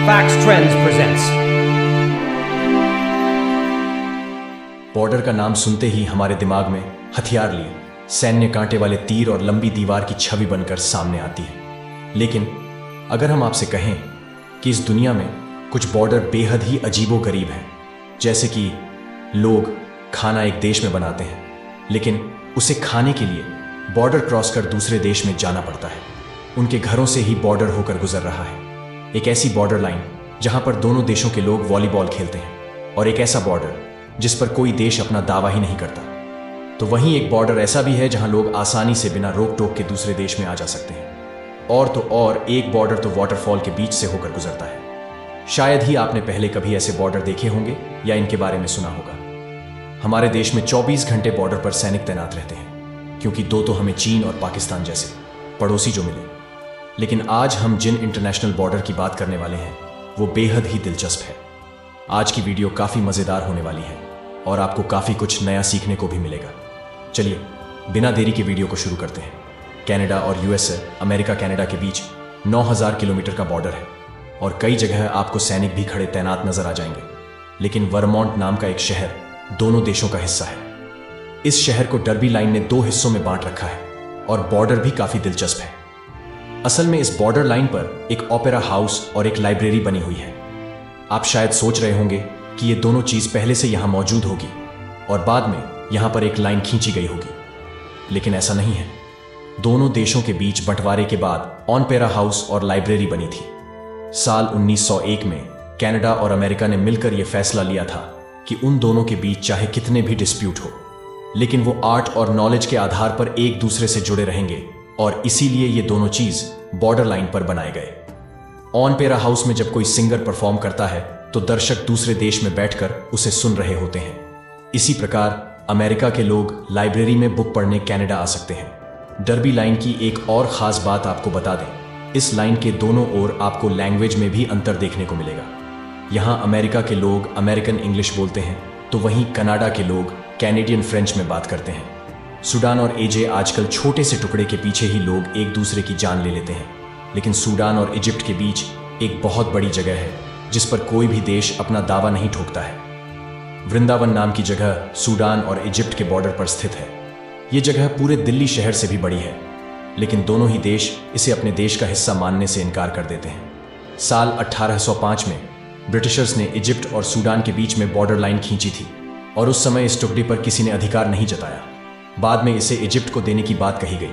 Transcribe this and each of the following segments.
Facts Trends presents। Border का नाम सुनते ही हमारे दिमाग में हथियार लिए सैन्य कांटे वाले तीर और लंबी दीवार की छवि बनकर सामने आती है। लेकिन अगर हम आपसे कहें कि इस दुनिया में कुछ बॉर्डर बेहद ही अजीबोगरीब हैं, जैसे कि लोग खाना एक देश में बनाते हैं लेकिन उसे खाने के लिए बॉर्डर क्रॉस कर दूसरे देश में जाना पड़ता है, उनके घरों से ही बॉर्डर होकर गुजर रहा है। एक ऐसी बॉर्डर लाइन जहां पर दोनों देशों के लोग वॉलीबॉल खेलते हैं, और एक ऐसा बॉर्डर जिस पर कोई देश अपना दावा ही नहीं करता। तो वहीं एक बॉर्डर ऐसा भी है जहां लोग आसानी से बिना रोक टोक के दूसरे देश में आ जा सकते हैं। और तो और एक बॉर्डर तो वाटरफॉल के बीच से होकर गुजरता है। शायद ही आपने पहले कभी ऐसे बॉर्डर देखे होंगे या इनके बारे में सुना होगा। हमारे देश में 24 घंटे बॉर्डर पर सैनिक तैनात रहते हैं, क्योंकि दो तो हमें चीन और पाकिस्तान जैसे पड़ोसी जो मिले। लेकिन आज हम जिन इंटरनेशनल बॉर्डर की बात करने वाले हैं वो बेहद ही दिलचस्प है। आज की वीडियो काफ़ी मज़ेदार होने वाली है और आपको काफ़ी कुछ नया सीखने को भी मिलेगा। चलिए बिना देरी के वीडियो को शुरू करते हैं। कनाडा और यूएसए अमेरिका कनाडा के बीच 9000 किलोमीटर का बॉर्डर है और कई जगह आपको सैनिक भी खड़े तैनात नजर आ जाएंगे। लेकिन वर्मोंट नाम का एक शहर दोनों देशों का हिस्सा है। इस शहर को डर्बी लाइन ने 2 हिस्सों में बांट रखा है और बॉर्डर भी काफ़ी दिलचस्प है। असल में इस बॉर्डर लाइन पर एक ओपेरा हाउस और एक लाइब्रेरी बनी हुई है। आप शायद सोच रहे होंगे कि ये दोनों चीज पहले से यहां मौजूद होगी और बाद में यहां पर एक लाइन खींची गई होगी, लेकिन ऐसा नहीं है। दोनों देशों के बीच बंटवारे के बाद ओपेरा हाउस और लाइब्रेरी बनी थी। साल 1901 में कनाडा और अमेरिका ने मिलकर यह फैसला लिया था कि उन दोनों के बीच चाहे कितने भी डिस्प्यूट हो, लेकिन वो आर्ट और नॉलेज के आधार पर एक दूसरे से जुड़े रहेंगे, और इसीलिए ये दोनों चीज बॉर्डर लाइन पर बनाए गए। ओपेरा हाउस में जब कोई सिंगर परफॉर्म करता है तो दर्शक दूसरे देश में बैठकर उसे सुन रहे होते हैं। इसी प्रकार अमेरिका के लोग लाइब्रेरी में बुक पढ़ने कनाडा आ सकते हैं। डर्बी लाइन की एक और खास बात आपको बता दें, इस लाइन के दोनों ओर आपको लैंग्वेज में भी अंतर देखने को मिलेगा। यहाँ अमेरिका के लोग अमेरिकन इंग्लिश बोलते हैं, तो वहीं कनाडा के लोग कैनेडियन फ्रेंच में बात करते हैं। सूडान और एजे आजकल छोटे से टुकड़े के पीछे ही लोग एक दूसरे की जान ले लेते हैं, लेकिन सूडान और इजिप्ट के बीच एक बहुत बड़ी जगह है जिस पर कोई भी देश अपना दावा नहीं ठोकता है। वृंदावन नाम की जगह सूडान और इजिप्ट के बॉर्डर पर स्थित है। ये जगह पूरे दिल्ली शहर से भी बड़ी है, लेकिन दोनों ही देश इसे अपने देश का हिस्सा मानने से इनकार कर देते हैं। साल 1805 में ब्रिटिशर्स ने इजिप्ट और सूडान के बीच में बॉर्डर लाइन खींची थी और उस समय इस टुकड़ी पर किसी ने अधिकार नहीं जताया। बाद में इसे इजिप्ट को देने की बात कही गई,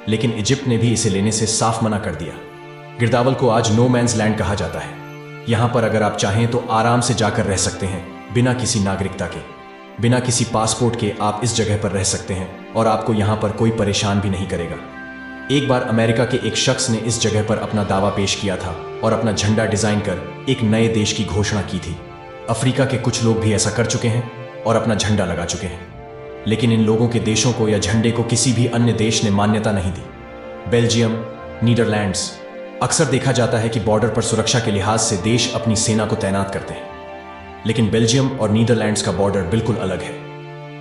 लेकिन इजिप्ट ने भी इसे लेने से साफ मना कर दिया। गिरदावल को आज नो मैन्स लैंड कहा जाता है। यहां पर अगर आप चाहें तो आराम से जाकर रह सकते हैं, बिना किसी नागरिकता के, बिना किसी पासपोर्ट के आप इस जगह पर रह सकते हैं और आपको यहां पर कोई परेशान भी नहीं करेगा। एक बार अमेरिका के एक शख्स ने इस जगह पर अपना दावा पेश किया था और अपना झंडा डिजाइन कर एक नए देश की घोषणा की थी। अफ्रीका के कुछ लोग भी ऐसा कर चुके हैं और अपना झंडा लगा चुके हैं, लेकिन इन लोगों के देशों को या झंडे को किसी भी अन्य देश ने मान्यता नहीं दी। बेल्जियम, नीदरलैंड्स, अक्सर देखा जाता है कि बॉर्डर पर सुरक्षा के लिहाज से देश अपनी सेना को तैनात करते हैं, लेकिन बेल्जियम और नीदरलैंड्स का बॉर्डर बिल्कुल अलग है।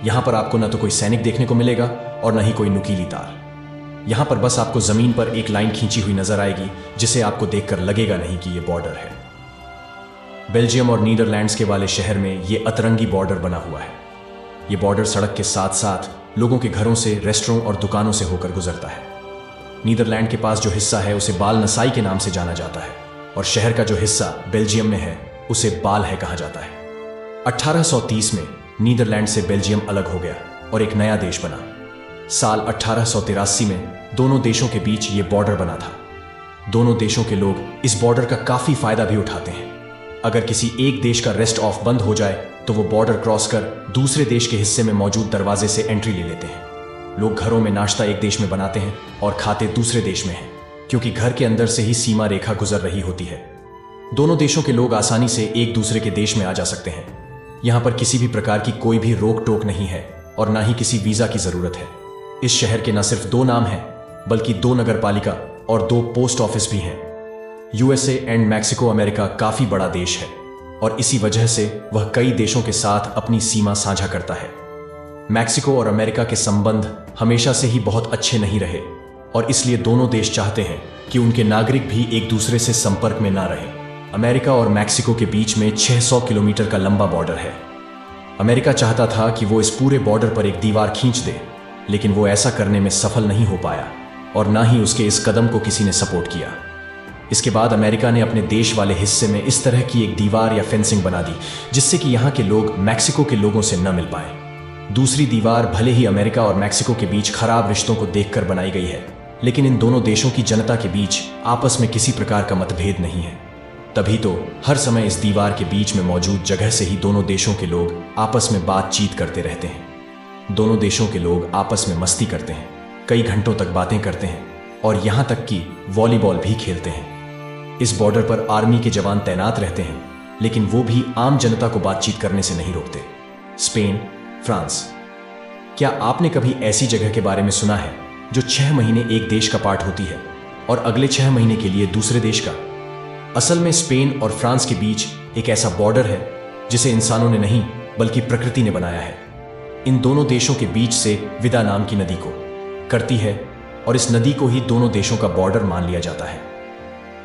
यहां पर आपको न तो कोई सैनिक देखने को मिलेगा और न ही कोई नुकीली तार। यहां पर बस आपको जमीन पर एक लाइन खींची हुई नजर आएगी जिसे आपको देखकर लगेगा नहीं कि यह बॉर्डर है। बेल्जियम और नीदरलैंड्स के वाले शहर में यह अतरंगी बॉर्डर बना हुआ है। ये बॉर्डर सड़क के साथ साथ लोगों के घरों से, रेस्टोरों और दुकानों से होकर गुजरता है। नीदरलैंड के पास जो हिस्सा है उसे बाल नसाई के नाम से जाना जाता है और शहर का जो हिस्सा बेल्जियम में है उसे बाल है कहा जाता है। 1830 में नीदरलैंड से बेल्जियम अलग हो गया और एक नया देश बना। साल 1883 में दोनों देशों के बीच ये बॉर्डर बना था। दोनों देशों के लोग इस बॉर्डर का काफी फायदा भी उठाते हैं। अगर किसी एक देश का रेस्ट ऑफ बंद हो जाए तो वो बॉर्डर क्रॉस कर दूसरे देश के हिस्से में मौजूद दरवाजे से एंट्री ले लेते हैं। लोग घरों में नाश्ता एक देश में बनाते हैं और खाते दूसरे देश में हैं, क्योंकि घर के अंदर से ही सीमा रेखा गुजर रही होती है। दोनों देशों के लोग आसानी से एक दूसरे के देश में आ जा सकते हैं। यहाँ पर किसी भी प्रकार की कोई भी रोक टोक नहीं है और ना ही किसी वीजा की जरूरत है। इस शहर के न सिर्फ 2 नाम हैं, बल्कि 2 नगरपालिका और 2 पोस्ट ऑफिस भी हैं। यूएसए एंड मैक्सिको अमेरिका काफी बड़ा देश है और इसी वजह से वह कई देशों के साथ अपनी सीमा साझा करता है। मैक्सिको और अमेरिका के संबंध हमेशा से ही बहुत अच्छे नहीं रहे और इसलिए दोनों देश चाहते हैं कि उनके नागरिक भी एक दूसरे से संपर्क में ना रहें। अमेरिका और मैक्सिको के बीच में 600 किलोमीटर का लंबा बॉर्डर है। अमेरिका चाहता था कि वो इस पूरे बॉर्डर पर एक दीवार खींच दे, लेकिन वो ऐसा करने में सफल नहीं हो पाया और ना ही उसके इस कदम को किसी ने सपोर्ट किया। इसके बाद अमेरिका ने अपने देश वाले हिस्से में इस तरह की एक दीवार या फेंसिंग बना दी जिससे कि यहाँ के लोग मैक्सिको के लोगों से न मिल पाए। दूसरी दीवार भले ही अमेरिका और मैक्सिको के बीच खराब रिश्तों को देखकर बनाई गई है, लेकिन इन दोनों देशों की जनता के बीच आपस में किसी प्रकार का मतभेद नहीं है। तभी तो हर समय इस दीवार के बीच में मौजूद जगह से ही दोनों देशों के लोग आपस में बातचीत करते रहते हैं। दोनों देशों के लोग आपस में मस्ती करते हैं, कई घंटों तक बातें करते हैं और यहाँ तक कि वॉलीबॉल भी खेलते हैं। इस बॉर्डर पर आर्मी के जवान तैनात रहते हैं, लेकिन वो भी आम जनता को बातचीत करने से नहीं रोकते। Spain, France. क्या आपने कभी ऐसी जगह के बारे में सुना है जो 6 महीने एक देश का पार्ट होती है और अगले 6 महीने के लिए दूसरे देश का? असल में स्पेन और फ्रांस के बीच एक ऐसा बॉर्डर है जिसे इंसानों ने नहीं बल्कि प्रकृति ने बनाया है। इन दोनों देशों के बीच से विदा नाम की नदी को करती है और इस नदी को ही दोनों देशों का बॉर्डर मान लिया जाता है।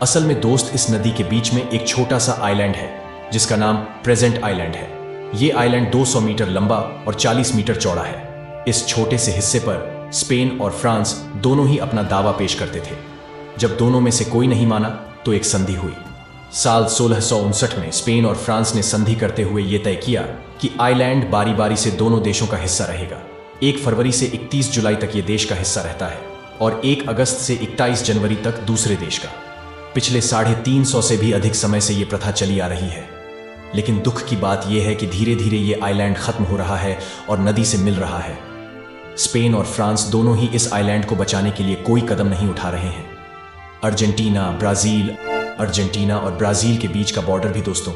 असल में दोस्त, इस नदी के बीच में एक छोटा सा आइलैंड है जिसका नाम प्रेजेंट आइलैंड है। ये आइलैंड 200 मीटर लंबा और 40 मीटर चौड़ा है। इस छोटे से हिस्से पर स्पेन और फ्रांस दोनों ही अपना दावा पेश करते थे। जब दोनों में से कोई नहीं माना तो एक संधि हुई। साल 1659 में स्पेन और फ्रांस ने संधि करते हुए यह तय किया कि आइलैंड बारी बारी से दोनों देशों का हिस्सा रहेगा। 1 फरवरी से 31 जुलाई तक यह देश का हिस्सा रहता है और 1 अगस्त से 21 जनवरी तक दूसरे देश का। पिछले 350 से भी अधिक समय से यह प्रथा चली आ रही है। लेकिन दुख की बात यह है कि धीरे धीरे यह आइलैंड खत्म हो रहा है और नदी से मिल रहा है। स्पेन और फ्रांस दोनों ही इस आइलैंड को बचाने के लिए कोई कदम नहीं उठा रहे हैं। अर्जेंटीना और ब्राजील के बीच का बॉर्डर भी दोस्तों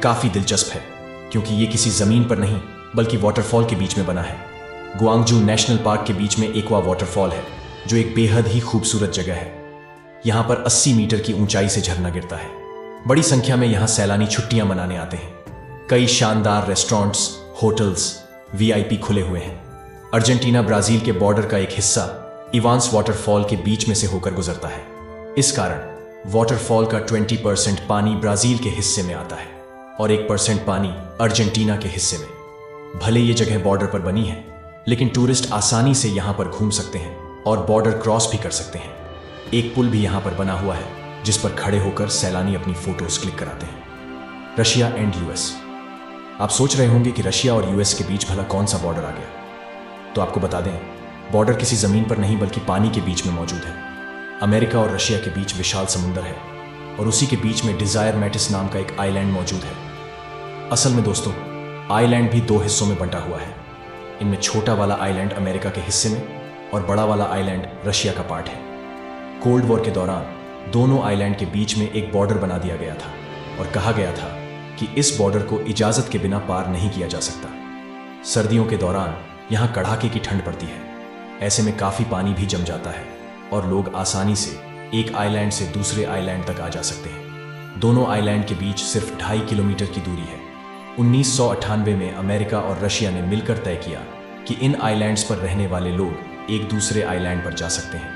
काफी दिलचस्प है, क्योंकि ये किसी जमीन पर नहीं बल्कि वाटरफॉल के बीच में बना है। गुआंगजू नेशनल पार्क के बीच में एक्वा वाटरफॉल है जो एक बेहद ही खूबसूरत जगह है। यहाँ पर 80 मीटर की ऊंचाई से झरना गिरता है। बड़ी संख्या में यहाँ सैलानी छुट्टियां मनाने आते हैं। कई शानदार रेस्टोरेंट्स, होटल्स, वीआईपी खुले हुए हैं। अर्जेंटीना ब्राजील के बॉर्डर का एक हिस्सा इवांस वाटरफॉल के बीच में से होकर गुजरता है। इस कारण वाटरफॉल का 20% पानी ब्राजील के हिस्से में आता है और 1% पानी अर्जेंटीना के हिस्से में। भले ये जगह बॉर्डर पर बनी है, लेकिन टूरिस्ट आसानी से यहाँ पर घूम सकते हैं और बॉर्डर क्रॉस भी कर सकते हैं। एक पुल भी यहाँ पर बना हुआ है जिस पर खड़े होकर सैलानी अपनी फोटोज क्लिक कराते हैं। Russia and US. आप सोच रहे होंगे कि रशिया और यूएस के बीच भला कौन सा बॉर्डर आ गया? तो आपको बता दें, बॉर्डर किसी जमीन पर नहीं बल्कि पानी के बीच में मौजूद है। अमेरिका और रशिया के बीच विशाल समुद्र है और उसी के बीच में डिजायर मैटिस नाम का एक आइलैंड मौजूद है। असल में दोस्तों, आइलैंड भी 2 हिस्सों में बंटा हुआ है। इनमें छोटा वाला आइलैंड अमेरिका के हिस्से में और बड़ा वाला आइलैंड रशिया का पार्ट है। कोल्ड वॉर के दौरान दोनों आइलैंड के बीच में एक बॉर्डर बना दिया गया था और कहा गया था कि इस बॉर्डर को इजाजत के बिना पार नहीं किया जा सकता। सर्दियों के दौरान यहाँ कड़ाके की ठंड पड़ती है। ऐसे में काफी पानी भी जम जाता है और लोग आसानी से एक आइलैंड से दूसरे आइलैंड तक आ जा सकते हैं। दोनों आइलैंड के बीच सिर्फ 2.5 किलोमीटर की दूरी है। 1998 में अमेरिका और रशिया ने मिलकर तय किया कि इन आइलैंड्स पर रहने वाले लोग एक दूसरे आइलैंड पर जा सकते हैं,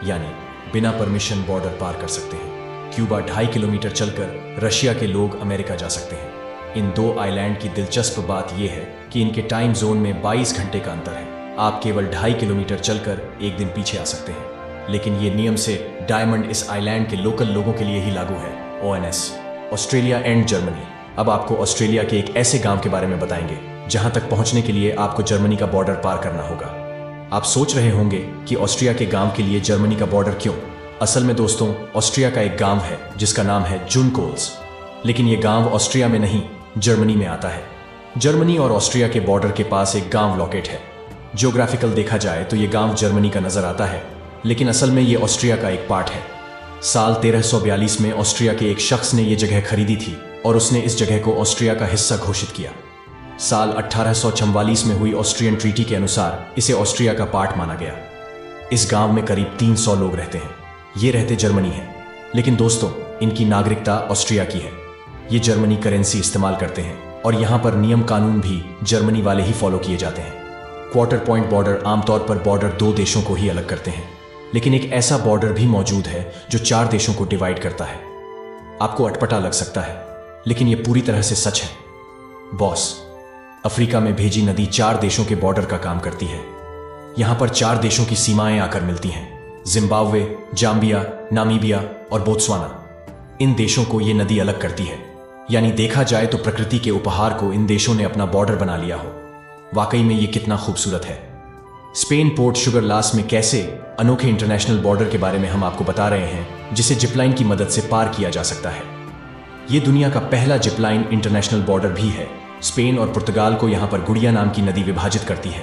यानी बिना परमिशन बॉर्डर पार कर सकते हैं। क्यूबा 2.5 किलोमीटर चलकर रशिया के लोग अमेरिका जा सकते हैं। इन 2 आइलैंड की दिलचस्प बात यह है कि इनके टाइम जोन में 22 घंटे का अंतर है। आप केवल 2.5 किलोमीटर चलकर एक दिन पीछे आ सकते हैं, लेकिन ये नियम से डायमंड इस आइलैंड के लोकल लोगों के लिए ही लागू है। ONS। Australia and Germany. अब आपको ऑस्ट्रेलिया के एक ऐसे गांव के बारे में बताएंगे जहां तक पहुंचने के लिए आपको जर्मनी का बॉर्डर पार करना होगा। आप सोच रहे होंगे कि ऑस्ट्रिया के गांव के लिए जर्मनी का बॉर्डर क्यों? असल में दोस्तों, ऑस्ट्रिया का एक गांव है जिसका नाम है जुनकोल्स, लेकिन यह गांव ऑस्ट्रिया में नहीं जर्मनी में आता है। जर्मनी और ऑस्ट्रिया के बॉर्डर के पास एक गांव लॉकेट है। ज्योग्राफिकल देखा जाए तो यह गांव जर्मनी का नजर आता है, लेकिन असल में यह ऑस्ट्रिया का एक पार्ट है। साल 1342 में ऑस्ट्रिया के एक शख्स ने यह जगह खरीदी थी और उसने इस जगह को ऑस्ट्रिया का हिस्सा घोषित किया। साल 1844 में हुई ऑस्ट्रियन ट्रीटी के अनुसार इसे ऑस्ट्रिया का पार्ट माना गया। इस गांव में करीब 300 लोग रहते हैं। ये रहते जर्मनी हैं, लेकिन दोस्तों इनकी नागरिकता ऑस्ट्रिया की है। ये जर्मनी करेंसी इस्तेमाल करते हैं और यहाँ पर नियम कानून भी जर्मनी वाले ही फॉलो किए जाते हैं। क्वार्टर पॉइंट बॉर्डर आमतौर पर बॉर्डर 2 देशों को ही अलग करते हैं, लेकिन एक ऐसा बॉर्डर भी मौजूद है जो 4 देशों को डिवाइड करता है। आपको अटपटा लग सकता है, लेकिन यह पूरी तरह से सच है। बॉस, अफ्रीका में भेजी नदी 4 देशों के बॉर्डर का काम करती है। यहां पर 4 देशों की सीमाएं आकर मिलती हैं, जिम्बाब्वे, जाम्बिया, नामीबिया और बोत्सवाना। इन देशों को यह नदी अलग करती है, यानी देखा जाए तो प्रकृति के उपहार को इन देशों ने अपना बॉर्डर बना लिया हो। वाकई में यह कितना खूबसूरत है। स्पेन पोर्ट शुगर लास में कैसे अनोखे इंटरनेशनल बॉर्डर के बारे में हम आपको बता रहे हैं, जिसे जिपलाइन की मदद से पार किया जा सकता है। यह दुनिया का पहला जिपलाइन इंटरनेशनल बॉर्डर भी है। स्पेन और पुर्तगाल को यहां पर गुड़िया नाम की नदी विभाजित करती है।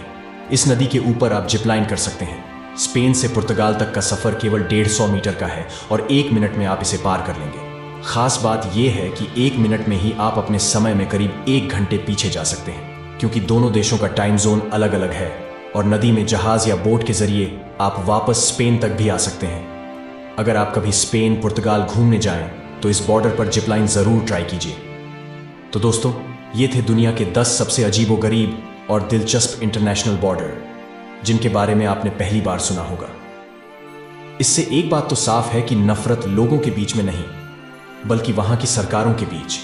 इस नदी के ऊपर आप जिपलाइन कर सकते हैं। स्पेन से पुर्तगाल तक का सफर केवल 150 मीटर का है और 1 मिनट में आप इसे पार कर लेंगे। खास बात यह है कि 1 मिनट में ही आप अपने समय में करीब 1 घंटे पीछे जा सकते हैं, क्योंकि दोनों देशों का टाइम जोन अलग अलग है और नदी में जहाज या बोट के जरिए आप वापस स्पेन तक भी आ सकते हैं। अगर आप कभी स्पेन पुर्तगाल घूमने जाएं तो इस बॉर्डर पर जिपलाइन जरूर ट्राई कीजिए। तो दोस्तों, ये थे दुनिया के 10 सबसे अजीबोगरीब और दिलचस्प इंटरनेशनल बॉर्डर, जिनके बारे में आपने पहली बार सुना होगा। इससे एक बात तो साफ है कि नफरत लोगों के बीच में नहीं, बल्कि वहां की सरकारों के बीच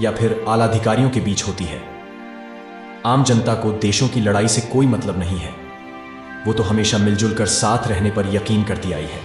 या फिर आलाधिकारियों के बीच होती है। आम जनता को देशों की लड़ाई से कोई मतलब नहीं है। वो तो हमेशा मिलजुल कर साथ रहने पर यकीन करती आई है।